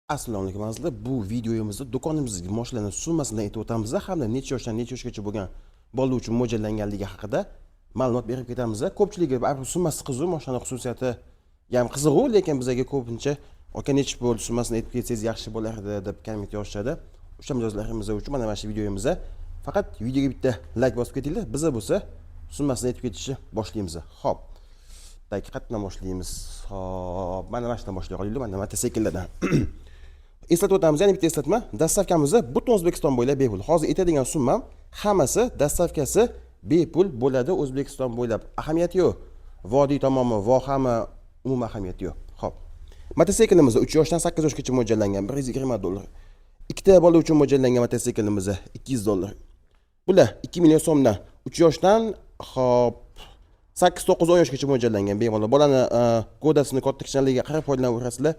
Assalomu alaykum azizlar. Bu videomizda do'konimizga mashinalarning summasini aytib o'tamiz hamda necha yoshdan necha yoshgacha bo'lgan bola uchun mo'ljallanganligi haqida ma'lumot berib ketamiz. Ko'pchiligi baribir summasi qiziq, mashina xususiyati ham qiziq, lekin bizga ko'pincha aka necha bo'ldi summasini aytib ketsangiz yaxshi bo'lardi deb komment yozishadi. O'sha mijozlarimiz uchun mana shu videomizda faqat videoga bitta like bosib ketinglar. Biza bo'lsa summasini aytib ketishni boshlaymiz. Xo'p. Qayerdan boshlaymiz? Xo'p, mana shundan boshlay qolaylik. Mana mototsikllardan. Eslatib o'tamiz, yana bitta eslatma. Dastavkamizni butun O'zbekiston bo'ylab bepul. Hozir aytadigan summam hammasi dastavkasi bepul bo'ladi O'zbekiston bo'ylab. Ahamiyati yo'q. Vodiy tomonmi, vohami, umuman ahamiyati yo'q. Xo'p. Mototsiklimiz 3 yoshdan 8 yoshgacha mo'ljallangan $120. Ikkita bola uchun mo'ljallangan mototsiklimiz $200. Bular 2 million so'mdan 3 yoshdan xo'p 8-9-10 yoshgacha mo'ljallangan bemalol. Bolani kodasini katta kichikligiga qarab foydalanaverasizlar.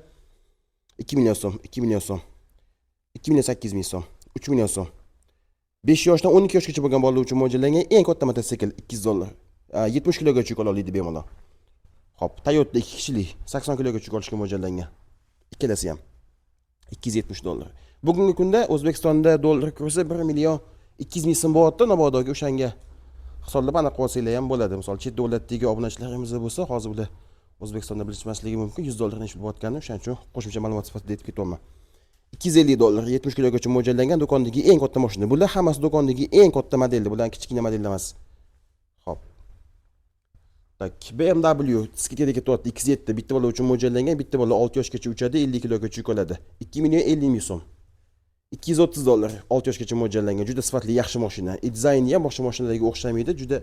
2 million so'm, 2 million so'm, 2 million 800 ming so'm, 3 million so'm. 5 yoshdan 12 yoshgacha bo'lgan bolalar uchun mo'ljallangan eng katta mototsikl $200. 70 kilogacha yuk ola oladi bemalol. Xo'p, Toyota 2 kishilik 80 kilogacha yuk olishga mo'ljallangan. Ikkalasi ham $270. Bugungi kunda O'zbekistonda dollar kursi 1 million 200 ming so'm bo'lyapti. Nabodoga o'shanga hisoblab aniq olsanglar ham bo'ladi. Misol chet davlatdagi obunachilarimiz bo'lsa, hozir bular O'zbekistonda bilishmasligi mumkin. $100 nechta bo'layotganini o'shaning uchun qo'shimcha ma'lumot sifatida aytib ketaman. $250 70 kilogacha mo'ljallangan do'kondagi eng katta mashina. Bular hammasi do'kondagi eng katta modellar, bular kichkina modellar emas. Xo'p. Tak, BMW skidga ketyapti X7 bitta bola uchun mo'ljallangan, bitta bola 6 yoshgacha uchadi, 50 kilogacha yuk oladi. 2 million 50 ming so'm. $230 6 yoshgacha mo'ljallangan, juda sifatli yaxshi mashina. Dizayni ham boshqa mashinalarga o'xshamaydi, juda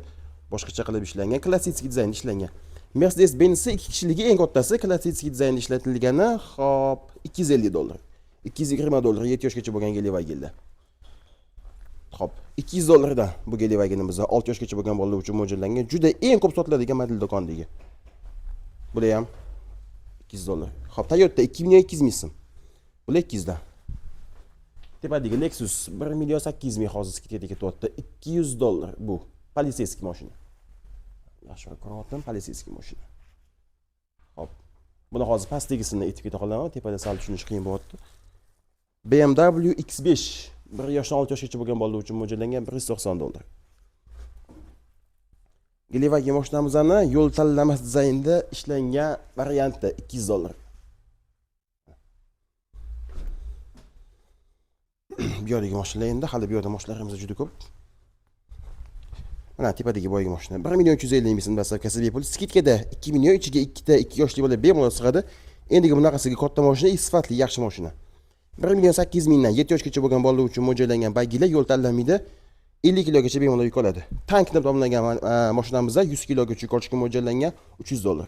boshqacha qilib ishlangan, klassik dizaynda ishlangan. Mercedes-Benz 2 kishiligi eng kattasi klassik dizaynda ishlatilgani, xo'p, $250. $220 7 yoshgacha bo'lgan Volkswagenlar. Xo'p, $200 dan bu Volkswagenimiz 6 yoshgacha bo'lgan bolalar uchun mo'ljallangan, juda eng ko'p sotiladigan model do'kondagi. Bular ham $200. Xo'p, Toyota 2 million 200 ming so'm. Bular 200 dan. Tepadagi Lexus 1 million 800 ming hozir skidga ketyapti. $200 bu politseyskiy mashina. Yaxshiroq ko'ryaptim, politseyskiy mashina. Xo'p. Buni hozir pastdagisini aytib keta qolaman, tepada sal tushunish qiyin bo'lyapti. BMW X5 1 yoshdan 6 yoshgacha bo'lgan bolalar uchun mo'ljallangan $190. Volkswagen mashinamizning yo'l tanlamas dizaynda ishlangan varianti $200. Bu yerdagi mashinalar endi hali bu yerda mashinalarimiz juda ko'p. Mana tepadagi boyagi mashina 1 million 350 ming so'm dastavkasi bepul. Skidkada 2 million ichiga 2 yoshli bola bemalol sig'adi. Endigi bunaqasiga katta mashina, sifatli yaxshi mashina. 1 million 800 mingdan 7 yoshgacha bo'lgan bolalar uchun mo'ljallangan bagilar yo'l tanlamaydi. 50 kilogacha bemalol yuk oladi. Tank deb nomlangan mashinamizda 100 kilogacha yuk olishga mo'ljallangan $300.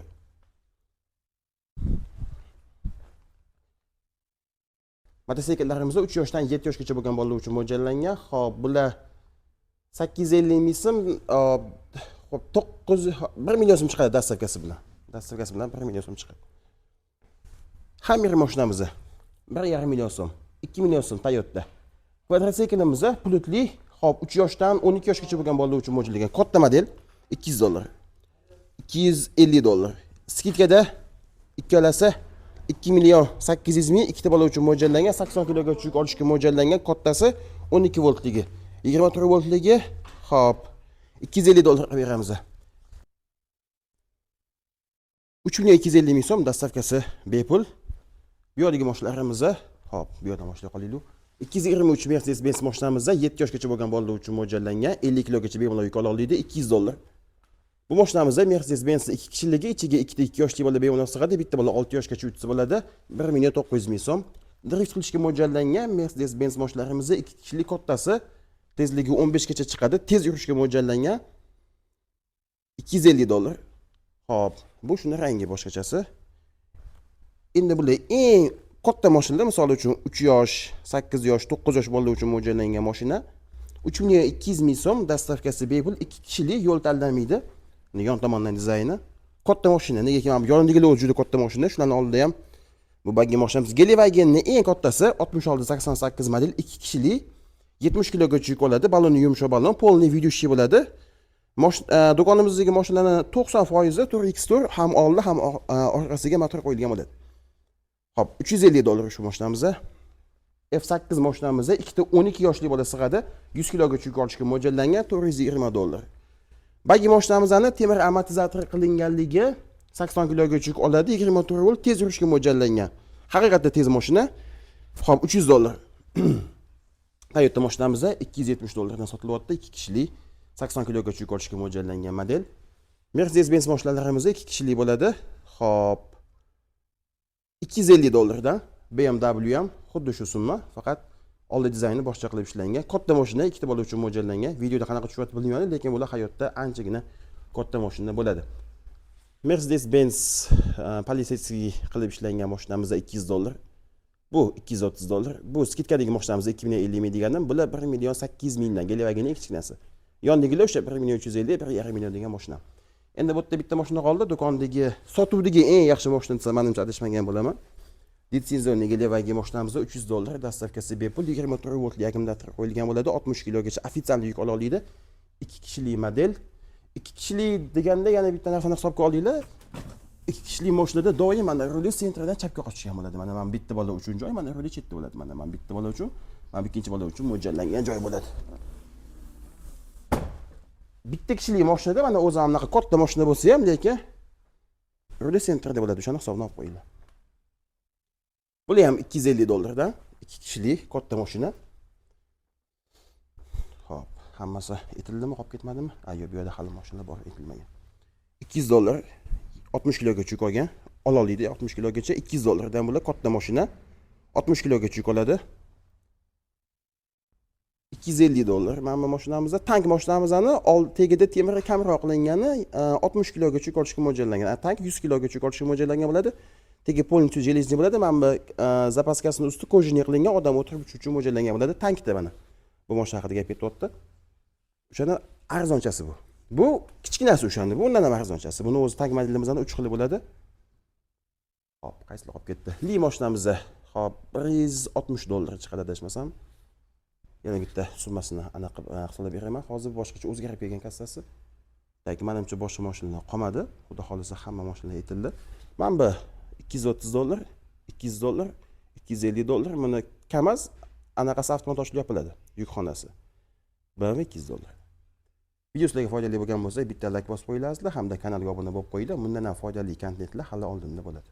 Mototsikllarimiz 3 yoshdan 7 yoshgacha bo'lgan bolalar uchun mo'ljallangan. Xo'p, bular 850 ming so'm, xo'p 1 million so'm chiqadi dastavkasi bilan. Dastavkasi bilan 1 million so'm chiqadi. Hammer mashinamiz 1,5 million so'm, 2 million so'm Toyota. Kvadrotsiklimiz pulutli, xo'p 3 yoshdan 12 yoshgacha bo'lgan bolalar uchun mo'ljallangan katta model $200. $250. Skidkada ikkalasi 2 million 800 ming, ikkita bola uchun mo'ljallangan, 80 kilogacha yuk olishga mo'ljallangan, kattasi 12 voltligi. 24 voltligi, xo'p, $250 beramiz. 3 million 250 ming so'm dastavkasi bepul. Bu yerdagi mashinalarimiz, xo'p, bu yerdan boshlay qolaylik. 223 Mercedes-Benz mashinamiz 7 yoshgacha bo'lgan bolalar uchun mo'ljallangan, 50 kilogacha bemalol yuk ola oladi, $200. Bu mashinamiz Mercedes-Benz 2 kishiligi, ichiga 2 yoshli bola bemalol sig'adi, bitta bola 6 yoshgacha uchsa bo'ladi, 1 million 900 ming so'm. Drift qilishga mo'ljallangan Mercedes-Benz mashinlarimiz 2 kishilik kattasi, tezligi 15 gacha chiqadi, tez yurishga mo'ljallangan $250. Xo'p, bu shuni rangi boshqachasi. Endi bular eng katta mashinalar, misol uchun 3 yosh, 8 yosh, 9 yosh bolalar uchun mo'ljallangan mashina 3 million 200 ming so'm, dastavkasi bepul, 2 kishilik, yo'l tanlamaydi. Yon tomondan dizayni katta mashina, negaki mana bu yondagilar o'zi juda katta mashina, shularning oldida ham bu baggi mashinamiz Volkswagenning eng kattasi 6688 model, 2 kishilik, 70 kilogacha yuk oladi, baloni yumshoq balon, polni videoshi bo'ladi. Do'konimizdagi mashinalarning 90% 4x4 ham oldi ham orqasiga motor qo'yilgan bo'ladi. Hop, 350 dollar shu mashinamiz. F8 mashinamizda ikkita 12 yoshli bola sig'adi. 100 kilogacha yuk olishga mo'ljallangan 420 dollar. Bagi mashinamizni temir amortizator qilinganligi 80 kilogacha yuk oladi, 24 volt tez yurishga mo'ljallangan. Haqiqatda tez mashina. Hop, 300 dollar. Toyota mashinamizda 270 dollardan sotilyapti, 2 kishilik 80 kilogacha yuk olishga mo'ljallangan model. Mercedes-Benz mashinalarimizda 2 kishilik bo'ladi. Hop, 250 dollardan. BMW ham xuddi shu summa, faqat oldi dizayni boshqa qilib ishlangan. Katta mashina, ikkita bola uchun mo'ljallangan. Videoda qanaqa tushyapti bilmayman, lekin bular hayotda anchagina katta mashina bo'ladi. Mercedes-Benz Palisade qilib ishlangan mashinamizda 200 dollar. Bu 230 dollar. Bu skidkadagi mashinamizda 2050 ming degandim. Bular 1 million 800 mingdan Gelevagini kichkinasi. Yondagilar o'sha 1 million 350, 1,5 million degan mashina. Endi bu yerda bitta mashina qoldi. Do'kondagi sotuvdagi eng yaxshi mashina desa, menimcha adashmagan bo'laman. Litsenziyali Gelevagi mashinamizda 300 dollar, dastavkasi bepul, 24 voltli akkumulyator qo'yilgan bo'ladi, 60 kilogacha ofitsial yuk ola oladi. 2 kishilik model. 2 kishilik deganda yana bitta narsani hisobga olinglar. 2 kishilik mashinada doim mana ruli sentrdan chapga qochgan bo'ladi. Mana men bitta bola uchun joy, mana ruli chetda bo'ladi. Mana men bitta bola uchun, men ikkinchi bola uchun mo'ljallangan joy bo'ladi. Bitta kishilik mashinada mana o'zi ham bunaqa katta mashina bo'lsa ham, lekin ruli sentrda bo'ladi. O'shani hisobga olib qo'yinglar. Bular ham 250 dollardan 2 kishilik katta mashina. Hop, hammasi aytildimi, qolib ketmadimi? Yo'q, bu yerda hali mashinalar bor, aytilmagan. 200 dollar 60 kilogacha yuk olgan. Ola oladi 60 kilogacha 200 dollardan bular katta mashina. 60 kilogacha yuk oladi. 250 dollar. Mana bu mashinamizda tank mashinamizni tagida temir kamroq qilingani 60 kilogacha yuk olishga mo'ljallangan. Tank 100 kilogacha yuk olishga mo'ljallangan bo'ladi. Tegi полностью железный bo'ladi. Mana bu zapaskasining usti kojniy qilingan, odam o'tirib uchuvchi mo'ljallangan bo'ladi. Tankda mana. Bu mashina haqida gap ketyapti. O'shani arzonchasi bu. Bu kichkinasi o'shanda. Bu undan ham arzonchasi. Buni o'zi tank modelimizdan 3 xil bo'ladi. Hop, qaysilar qolib ketdi? Li mashinamizda hop 160 dollar chiqadi adashmasam. Yana bitta summasini aniq hisoblab beraman. Hozir boshqacha o'zgarib kelgan kassasi. Lekin menimcha boshqa mashinalar qolmadi. Xudo xolisa hamma mashinalar aytildi. Mana bu 230 dollar, 200 dollar, 250 dollar. Mana KAMAZ anaqasi avtomatik yopiladi, yukxonasi. 200 dollar. Video sizlarga foydali bo'lgan bo'lsa, bitta like bosib qo'yinglar hamda kanalga obuna bo'lib qo'yinglar. Bundan ham foydali kontentlar hali oldinda bo'ladi.